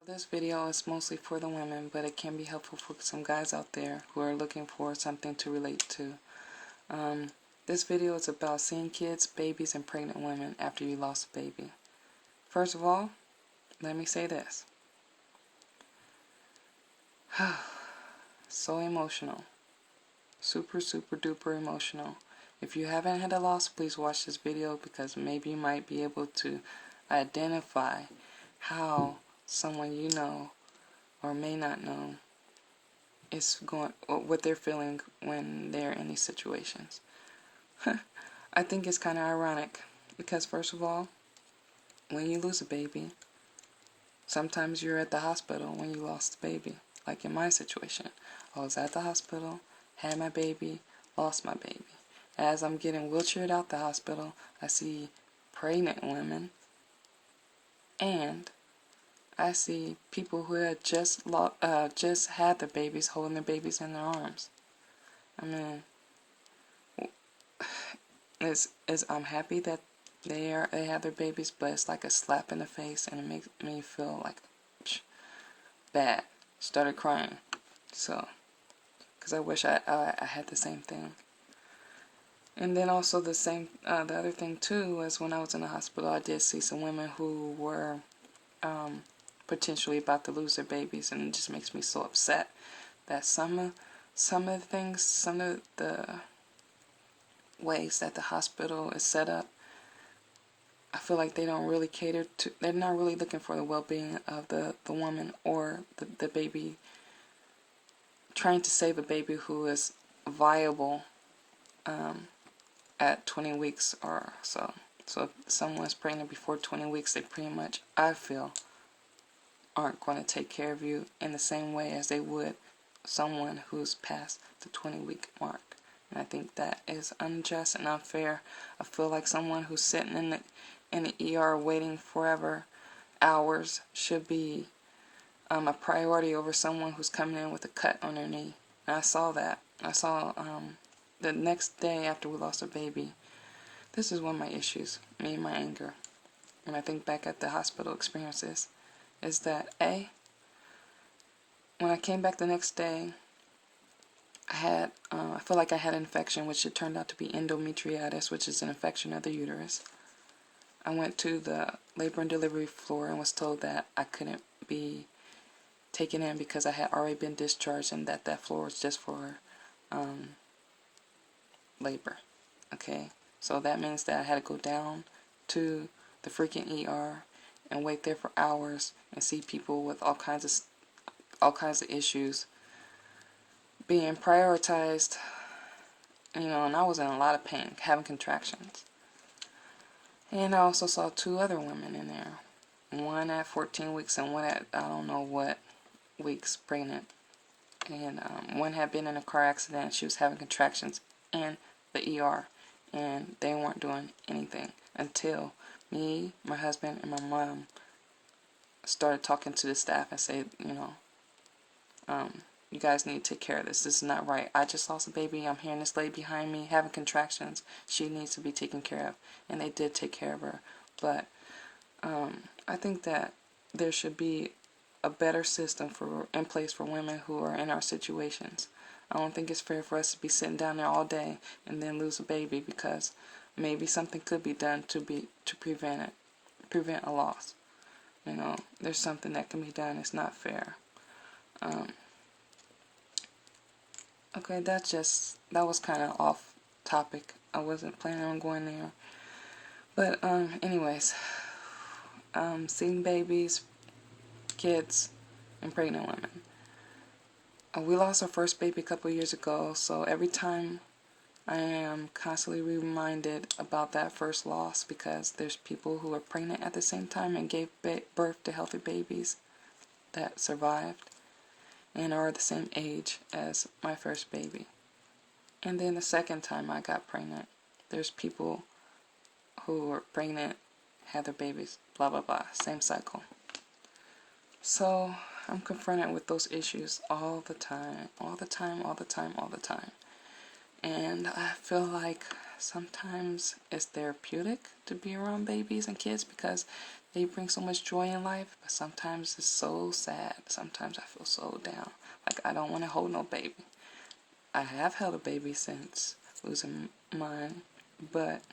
This video is mostly for the women, but it can be helpful for some guys out there who are looking for something to relate to. This video is about seeing kids, babies, and pregnant women after you lost a baby. First of all, let me say this. So emotional. Super duper emotional. If you haven't had a loss, please watch this video because maybe you might be able to identify how someone you know or may not know is going, what they're feeling when they're in these situations. I think it's kind of ironic because first of all, when you lose a baby, sometimes you're at the hospital when you lost the baby. Like in my situation, I was at the hospital, had my baby, lost my baby. As I'm getting wheelchaired out the hospital, I see pregnant women and I see people who had just had their babies holding their babies in their arms. I mean, I'm happy that they have their babies, but it's like a slap in the face, and it makes me feel like bad. Started crying, so because I wish I had the same thing. And then also the other thing too was when I was in the hospital, I did see some women who were potentially about to lose their babies, and it just makes me so upset that some of the ways that the hospital is set up, I feel like they don't really cater to, they're not really looking for the well-being of the woman or the baby, trying to save a baby who is viable at 20 weeks or so. So if someone's pregnant before 20 weeks, they pretty much, I feel, aren't going to take care of you in the same way as they would someone who's past the 20-week mark. And I think that is unjust and unfair. I feel like someone who's sitting in the ER waiting forever, hours, should be a priority over someone who's coming in with a cut on their knee. And I saw that. I saw the next day after we lost our baby. This is one of my issues, me and my anger. When I think back at the hospital experiences, is that when I came back the next day, I feel like I had an infection, which it turned out to be endometritis, which is an infection of the uterus. I went to the labor and delivery floor and was told that I couldn't be taken in because I had already been discharged and that floor was just for labor. Okay, so that means that I had to go down to the freaking ER and wait there for hours and see people with all kinds of issues being prioritized, and I was in a lot of pain, having contractions. And I also saw two other women in there, one at 14 weeks and one at I don't know what weeks pregnant. And one had been in a car accident. She was having contractions in the ER, and they weren't doing anything until me, my husband, and my mom started talking to the staff and said, you guys need to take care of this. This is not right. I just lost a baby. I'm hearing this lady behind me having contractions. She needs to be taken care of. And they did take care of her. But I think that there should be a better system in place for women who are in our situations. I don't think it's fair for us to be sitting down there all day and then lose a baby because maybe something could be done to prevent a loss. There's something that can be done. It's not fair. Okay, that was kind of off topic. I wasn't planning on going there. But anyways, seeing babies, kids, and pregnant women. We lost our first baby a couple years ago, so every time I am constantly reminded about that first loss because there's people who are pregnant at the same time and gave birth to healthy babies that survived and are the same age as my first baby. And then the second time I got pregnant, there's people who were pregnant, had their babies, blah blah blah, same cycle. So I'm confronted with those issues all the time. And I feel like sometimes it's therapeutic to be around babies and kids because They bring so much joy in life, but sometimes it's so sad. Sometimes I feel so down. Like I don't want to hold no baby. I have held a baby since losing mine, but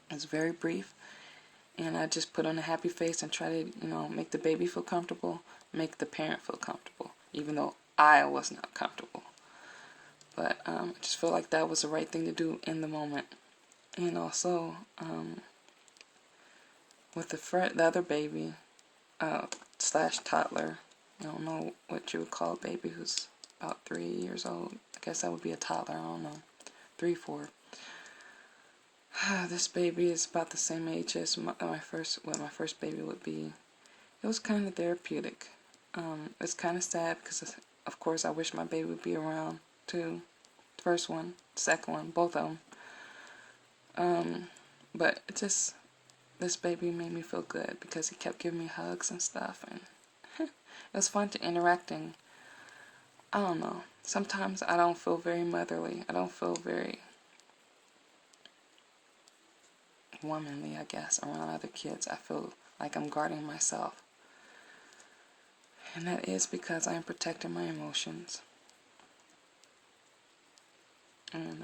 it's very brief. And I just put on a happy face and try to, make the baby feel comfortable, make the parent feel comfortable, even though I was not comfortable. But I just feel like that was the right thing to do in the moment. And also, with the other baby, slash toddler, I don't know what you would call a baby who's about 3 years old. I guess that would be a toddler, I don't know. 3, 4. This baby is about the same age as my first baby would be. It was kind of therapeutic. It's kind of sad because, of course, I wish my baby would be around too. The first one, second one, both of them. But this baby made me feel good because he kept giving me hugs and stuff, and it was fun to interacting. I don't know. Sometimes I don't feel very motherly. I don't feel very womanly, I guess, around other kids. I feel like I'm guarding myself. And that is because I am protecting my emotions. And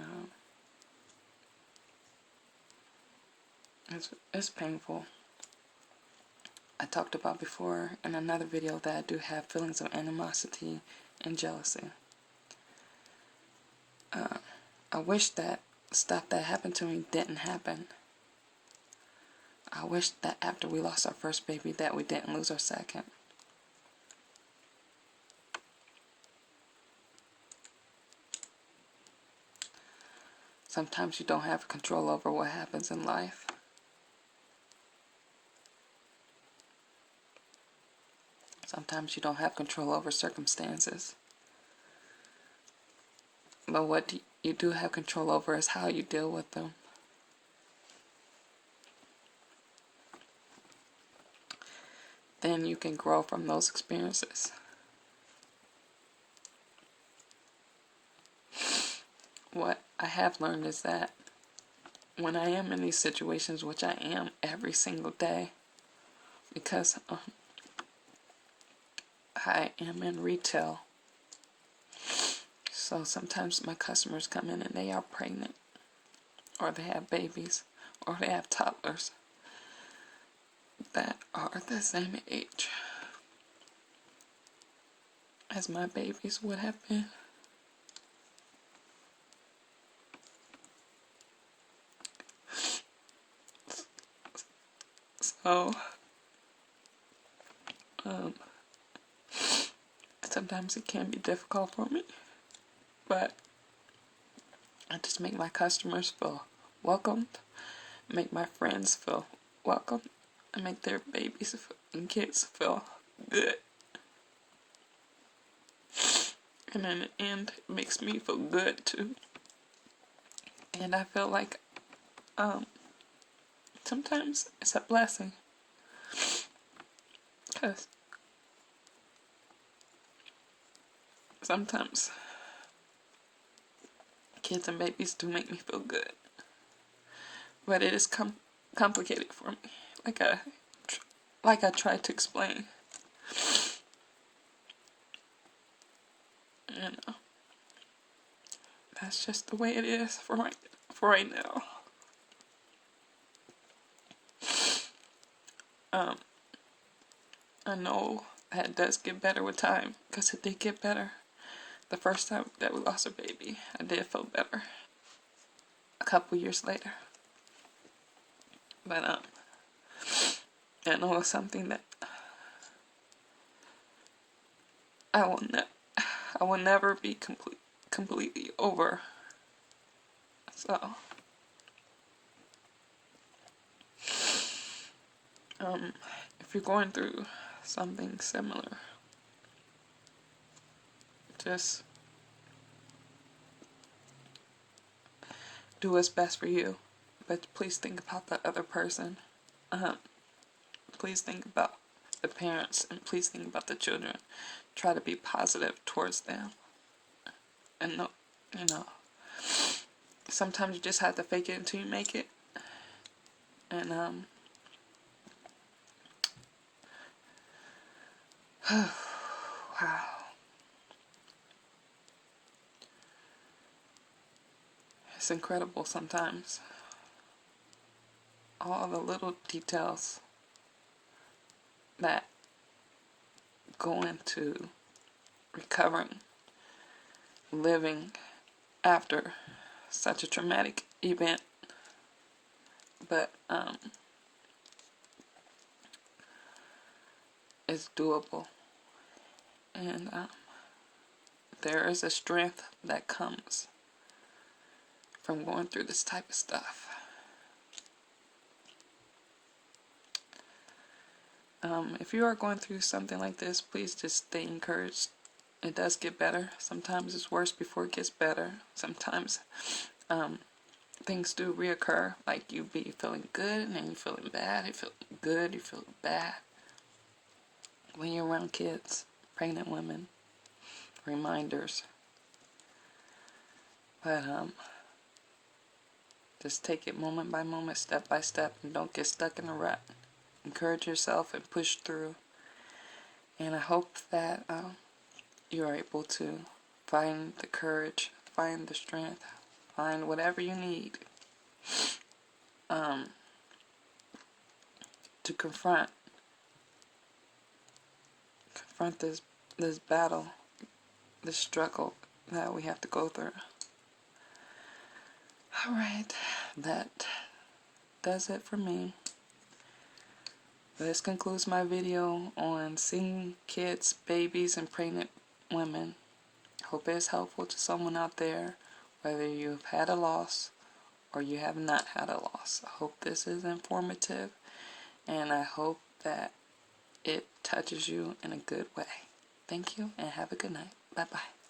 it's painful. I talked about before in another video that I do have feelings of animosity and jealousy. I wish that stuff that happened to me didn't happen. I wish that after we lost our first baby that we didn't lose our second. Sometimes you don't have control over what happens in life. Sometimes you don't have control over circumstances. But what you do have control over is how you deal with them. Then you can grow from those experiences. What I have learned is that when I am in these situations, which I am every single day, because I am in retail, so sometimes my customers come in and they are pregnant, or they have babies, or they have toddlers that are the same age as my babies would have been. So, sometimes it can be difficult for me, but I just make my customers feel welcomed, make my friends feel welcome, and make their babies and kids feel good. And in the end, it makes me feel good too. And I feel like sometimes it's a blessing, because sometimes kids and babies do make me feel good, but it is complicated for me, like I tried to explain. That's just the way it is for right now. I know that it does get better with time, because it did get better. The first time that we lost a baby, I did feel better. A couple years later. But I know it's something that I will never be completely over. So if you're going through something similar, just do what's best for you, but please think about the other person. Please think about the parents, and please think about the children. Try to be positive towards them. And sometimes you just have to fake it until you make it. And Wow. It's incredible sometimes. All the little details that go into recovering, living after such a traumatic event. But it's doable. And there is a strength that comes from going through this type of stuff. If you are going through something like this, please just stay encouraged. It does get better. Sometimes it's worse before it gets better. Sometimes things do reoccur, like you be feeling good and then you feeling bad, you feel good, you feel bad. When you're around kids, pregnant women, reminders. But just take it moment by moment, step by step, and don't get stuck in a rut. Encourage yourself and push through. And I hope that you are able to find the courage, find the strength, find whatever you need to confront this battle, this struggle that we have to go through. Alright, that does it for me. This concludes my video on seeing kids, babies, and pregnant women. Hope it is helpful to someone out there, whether you've had a loss or you have not had a loss. I hope this is informative, and I hope that it touches you in a good way. Thank you, and have a good night. Bye-bye.